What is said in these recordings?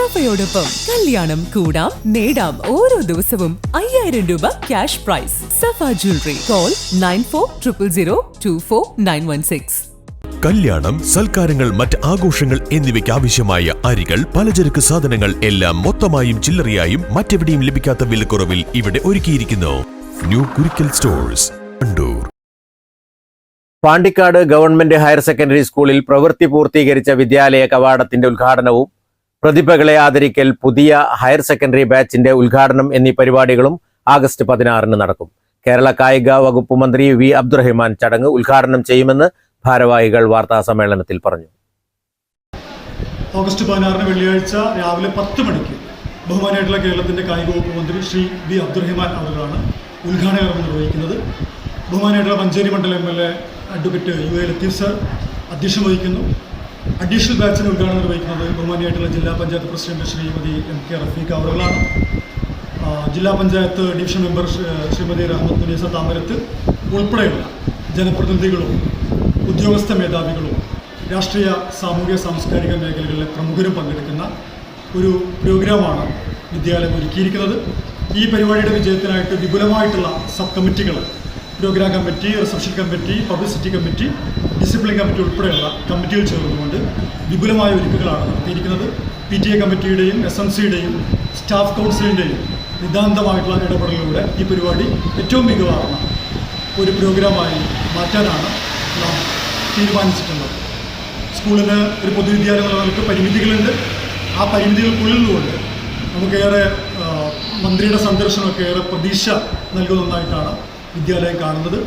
സഫയോടൊപ്പം കല്യാണം കൂടാം നേടാം ഓരോ ദിവസവും 5000 രൂപ ക്യാഷ് പ്രൈസ്. സഫ ജ്വല്ലറി. കോൾ 9400024916. കല്യാണം, സൽക്കാരങ്ങൾ, മറ്റ് ആഘോഷങ്ങൾ എന്നിവയ്ക്ക് ആവശ്യമായ അരികൾ, പലചരക്ക് സാധനങ്ങൾ എല്ലാം മൊത്തമായും ചില്ലറയായും മറ്റെവിടെയും ലഭിക്കാത്ത വിലക്കുറവിൽ ഇവിടെ ഒരുക്കിയിരിക്കുന്നു. New Kurikkal stores, Kannur. Pandikkad government higher secondary സ്കൂളിൽ പ്രവൃത്തി പൂർത്തീകരിച്ച വിദ്യാലയ കവാടത്തിന്റെ ഉദ്ഘാടനവും പ്രതിഭകളെ ആദരിക്കൽ, പുതിയ ഹയർ സെക്കൻഡറി ബാച്ചിന്റെ ഉദ്ഘാടനം എന്നീ പരിപാടികളും ആഗസ്റ്റ് 16 നടക്കും. കേരള കായിക വകുപ്പ് മന്ത്രി വി അബ്ദുറഹിമാൻ ചടങ്ങ് ഉദ്ഘാടനം ചെയ്യുമെന്ന് ഭാരവാഹികൾ വാർത്താ സമ്മേളനത്തിൽ പറഞ്ഞു. ഓഗസ്റ്റ് 16 വെള്ളിയാഴ്ച രാവിലെ 10 മണിക്ക് ബഹുമാനായിട്ടുള്ള കേരളത്തിന്റെ കായിക വകുപ്പ് മന്ത്രി ശ്രീ വി അബ്ദുറഹിമാൻ അവരാണ് ഉദ്ഘാടനം നിർവഹിക്കുന്നത്. ബഹുമാനായിട്ടുള്ള മഞ്ചേരി മണ്ഡലം MLA advocate UA Latheef sir അധ്യക്ഷം വഹിക്കുന്നു. അഡീഷണൽ ബാച്ചിന് ഉദ്ഘാടനം നിർവഹിക്കുന്നത് ബഹുമാനായിട്ടുള്ള ജില്ലാ പഞ്ചായത്ത് പ്രസിഡന്റ് ശ്രീമതി MK റഫീഖ അവരാണ്. ജില്ലാ പഞ്ചായത്ത് ഡിവിഷൻ മെമ്പർ ശ്രീമതി റഹ്മത്ത് മുനീസ താമരത്ത് ഉൾപ്പെടെയുള്ള ജനപ്രതിനിധികളും ഉദ്യോഗസ്ഥ മേധാവികളും രാഷ്ട്രീയ, സാമൂഹിക, സാംസ്കാരിക മേഖലകളിലെ പ്രമുഖരും പങ്കെടുക്കുന്ന ഒരു പ്രോഗ്രാമാണ് വിദ്യാലയം ഒരുക്കിയിരിക്കുന്നത്. ഈ പരിപാടിയുടെ വിജയത്തിനായിട്ട് വിപുലമായിട്ടുള്ള സബ് കമ്മിറ്റികൾ, programme committee, reception committee, publicity committee, discipline committee ഉൾപ്പെടെയുള്ള കമ്മിറ്റികൾ ചേർന്നുകൊണ്ട് വിപുലമായ ഒരുക്കുകളാണ് നടത്തിയിരിക്കുന്നത്. PTA കമ്മിറ്റിയുടെയും SMCയുടെയും സ്റ്റാഫ് കൗൺസിലിൻ്റെയും നിതാന്തമായിട്ടുള്ള ഇടപെടലിലൂടെ ഈ പരിപാടി ഏറ്റവും മികവാർന്ന ഒരു പ്രോഗ്രാമായി മാറ്റാനാണ് നാം തീരുമാനിച്ചിട്ടുള്ളത്. സ്കൂളിന് ഒരു പൊതുവിദ്യാലയം എന്നുള്ളവർക്ക് പരിമിതികളുണ്ട്. ആ പരിമിതികൾക്കുള്ളിൽ നിന്നുകൊണ്ട് നമുക്കേറെ മന്ത്രിയുടെ സന്ദർശനമൊക്കെ ഏറെ പ്രതീക്ഷ നൽകുന്ന ഒന്നായിട്ടാണ് വിദ്യാലയം കാണുന്നത്.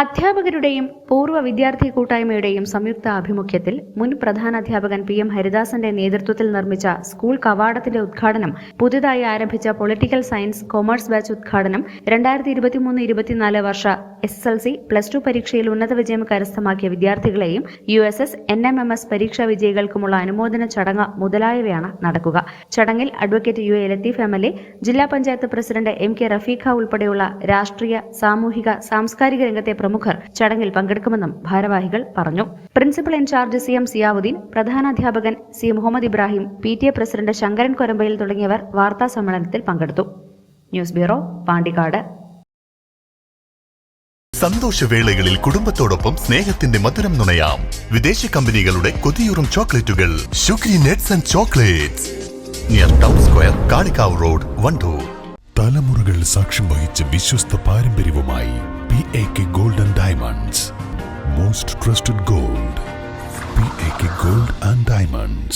അധ്യാപകരുടെയും പൂർവ്വ വിദ്യാർത്ഥി കൂട്ടായ്മയുടെയും സംയുക്ത ആഭിമുഖ്യത്തിൽ മുൻ പ്രധാനാധ്യാപകൻ PM ഹരിദാസന്റെ നേതൃത്വത്തിൽ നിർമ്മിച്ച സ്കൂൾ കവാടത്തിന്റെ ഉദ്ഘാടനം, പുതുതായി ആരംഭിച്ച പൊളിറ്റിക്കൽ സയൻസ് കൊമേഴ്സ് ബാച്ച് ഉദ്ഘാടനം, 2023-24 വർഷ SSLC, +2 പരീക്ഷയിൽ ഉന്നത വിജയം കരസ്ഥമാക്കിയ വിദ്യാർത്ഥികളെയും USS, NMMS പരീക്ഷാ വിജയികൾക്കുമുള്ള അനുമോദന ചടങ്ങ് മുതലായവയാണ് നടക്കുക. ചടങ്ങിൽ അഡ്വക്കേറ്റ് UA ലത്തീഫ് MLA, ജില്ലാ പഞ്ചായത്ത് പ്രസിഡന്റ് MK റഫീഖ ഉൾപ്പെടെയുള്ള രാഷ്ട്രീയ, സാമൂഹിക, സാംസ്കാരിക രംഗത്തെ പ്രമുഖർ ചടങ്ങിൽ പങ്കെടുക്കുമെന്നും ഭാരവാഹികൾ പറഞ്ഞു. പ്രിൻസിപ്പൽ ഇൻചാർജ് CM സിയാവുദ്ദീൻ, പ്രധാനാധ്യാപകൻ C Muhammad Ibrahim, PTA president Sankaran Korambayil തുടങ്ങിയവർ വാർത്താ സമ്മേളനത്തിൽ പങ്കെടുത്തു. News bureau, Pandikkad. സന്തോഷവേളകളിൽ കുടുംബത്തോടൊപ്പം സ്നേഹത്തിന്റെ മധുരം നുണയാം. വിദേശ കമ്പനികളുടെ കൊതിയൂറും ചോക്ലേറ്റുകൾ sugary nets and chocolates, near town square, Kalikavu road, Wandoor. തലമുറകൾ സാക്ഷ്യം വഹിച്ച വിശ്വസ്ത പാരമ്പര്യവുമായി PAK Gold and Diamonds. Most trusted gold. PAK Gold and Diamonds.